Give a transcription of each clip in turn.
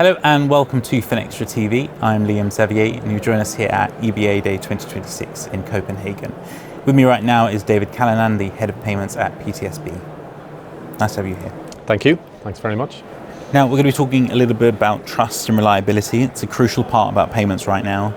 Hello and welcome to FinextraTV. I'm Liam Xavier and you join us here at EBAday 2026 in Copenhagen. With me right now is David Callanan, the Head of Payments at PTSB. Nice to have you here. Thank you. Thanks very much. Now we're going to be talking a little bit about trust and reliability. It's a crucial part about payments right now.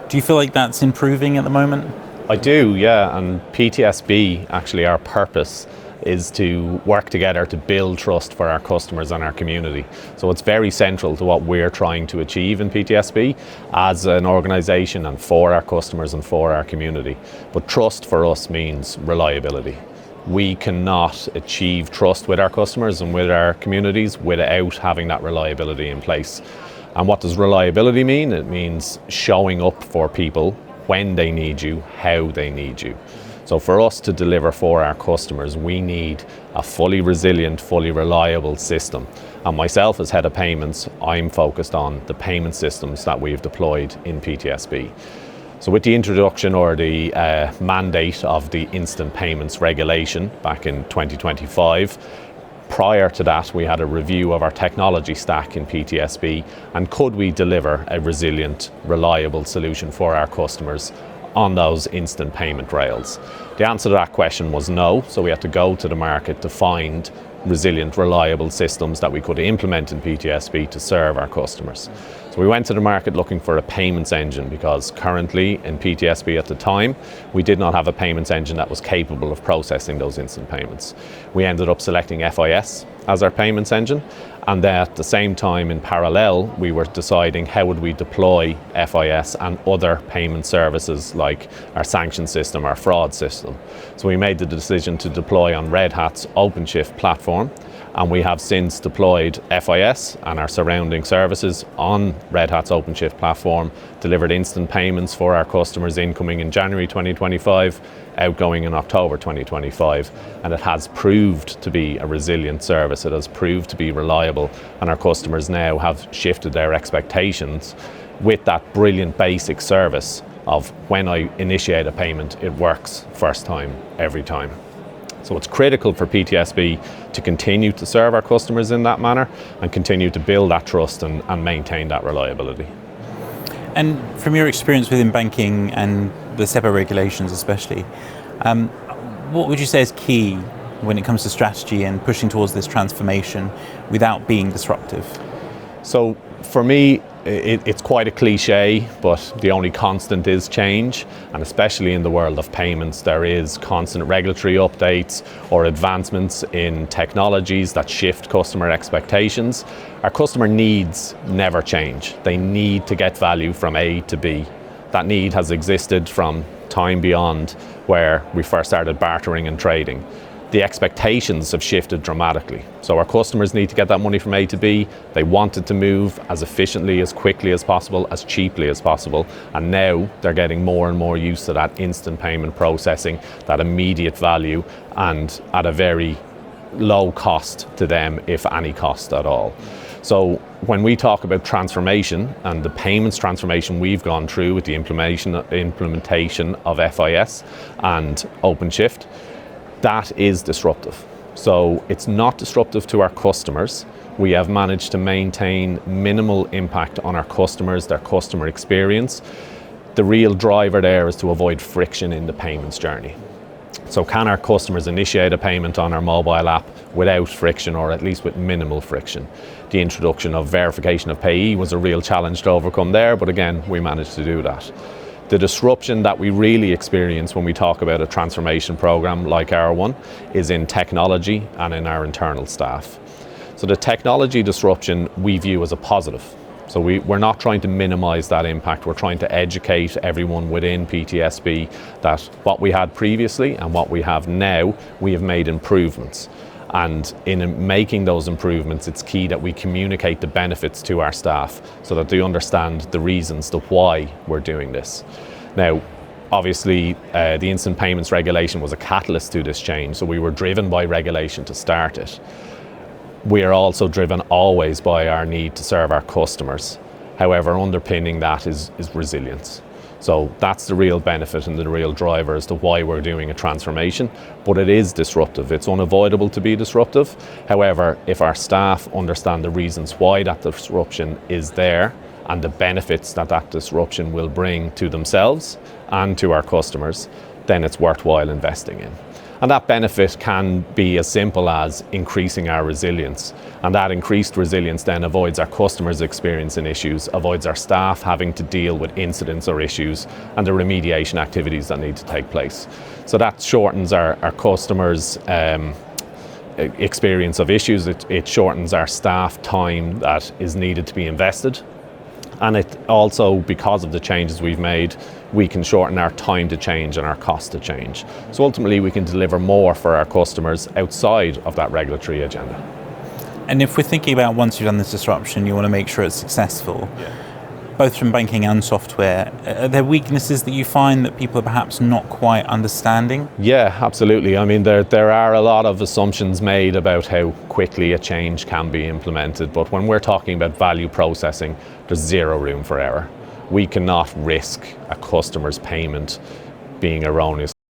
Do you feel like that's improving at the moment? I do, yeah, and PTSB, actually our purpose is to work together to build trust for our customers and our community. So it's very central to what we're trying to achieve in PTSB as an organisation and for our customers and for our community. But trust for us means reliability. We cannot achieve trust with our customers and with our communities without having that reliability in place. And what does reliability mean? It means showing up for people when they need you, how they need you. So for us to deliver for our customers, we need a fully resilient, fully reliable system. And myself as Head of Payments, I'm focused on the payment systems that we've deployed in PTSB. So with the introduction or the mandate of the Instant Payments Regulation back in 2025, prior to that we had a review of our technology stack in PTSB and could we deliver a resilient, reliable solution for our customers on those instant payment rails? The answer to that question was no, so we had to go to the market to find resilient, reliable systems that we could implement in PTSB to serve our customers. So we went to the market looking for a payments engine because currently in PTSB at the time, we did not have a payments engine that was capable of processing those instant payments. We ended up selecting FIS as our payments engine, and then at the same time in parallel, we were deciding how would we deploy FIS and other payment services like our sanction system, our fraud system. So we made the decision to deploy on Red Hat's OpenShift platform, and we have since deployed FIS and our surrounding services on Red Hat's OpenShift platform, delivered instant payments for our customers incoming in January 2025, outgoing in October 2025, and it has proved to be a resilient service. It has proved to be reliable, and our customers now have shifted their expectations with that brilliant basic service of when I initiate a payment, it works first time, every time. So it's critical for PTSB to continue to serve our customers in that manner and continue to build that trust and maintain that reliability. And from your experience within banking and the SEPA regulations especially, what would you say is key when it comes to strategy and pushing towards this transformation without being disruptive? So for me, it's quite a cliche, but the only constant is change, and especially in the world of payments, there is constant regulatory updates or advancements in technologies that shift customer expectations. Our customer needs never change. They need to get value from A to B. That need has existed from time beyond where we first started bartering and trading. The expectations have shifted dramatically. So our customers need to get that money from A to B. They want it to move as efficiently, as quickly as possible, as cheaply as possible. And now they're getting more and more used to that instant payment processing, that immediate value, and at a very low cost to them, if any cost at all. So when we talk about transformation and the payments transformation we've gone through with the implementation of FIS and OpenShift, that is disruptive. So it's not disruptive to our customers. We have managed to maintain minimal impact on our customers, their customer experience. The real driver there is to avoid friction in the payments journey. So can our customers initiate a payment on our mobile app without friction, or at least with minimal friction? The introduction of verification of payee was a real challenge to overcome there, but again, we managed to do that. The disruption that we really experience when we talk about a transformation program like our one is in technology and in our internal staff. So the technology disruption we view as a positive. So we're not trying to minimize that impact. We're trying to educate everyone within PTSB that what we had previously and what we have now, we have made improvements. And in making those improvements, it's key that we communicate the benefits to our staff so that they understand the reasons to why we're doing this. Now, obviously, the Instant Payments Regulation was a catalyst to this change, so we were driven by regulation to start it. We are also driven always by our need to serve our customers. However, underpinning that is resilience. So that's the real benefit and the real driver as to why we're doing a transformation. But it is disruptive. It's unavoidable to be disruptive. However, if our staff understand the reasons why that disruption is there and the benefits that that disruption will bring to themselves and to our customers, then it's worthwhile investing in. And that benefit can be as simple as increasing our resilience. And that increased resilience then avoids our customers experiencing issues, avoids our staff having to deal with incidents or issues and the remediation activities that need to take place. So that shortens our customers' experience of issues. It shortens our staff time that is needed to be invested. And it also, because of the changes we've made, we can shorten our time to change and our cost to change. So ultimately we can deliver more for our customers outside of that regulatory agenda. And if we're thinking about once you've done this disruption, you want to make sure it's successful, both from banking and software, are there weaknesses that you find that people are perhaps not quite understanding? Yeah, absolutely. I mean, there are a lot of assumptions made about how quickly a change can be implemented, but when we're talking about value processing, there's zero room for error. We cannot risk a customer's payment being erroneous.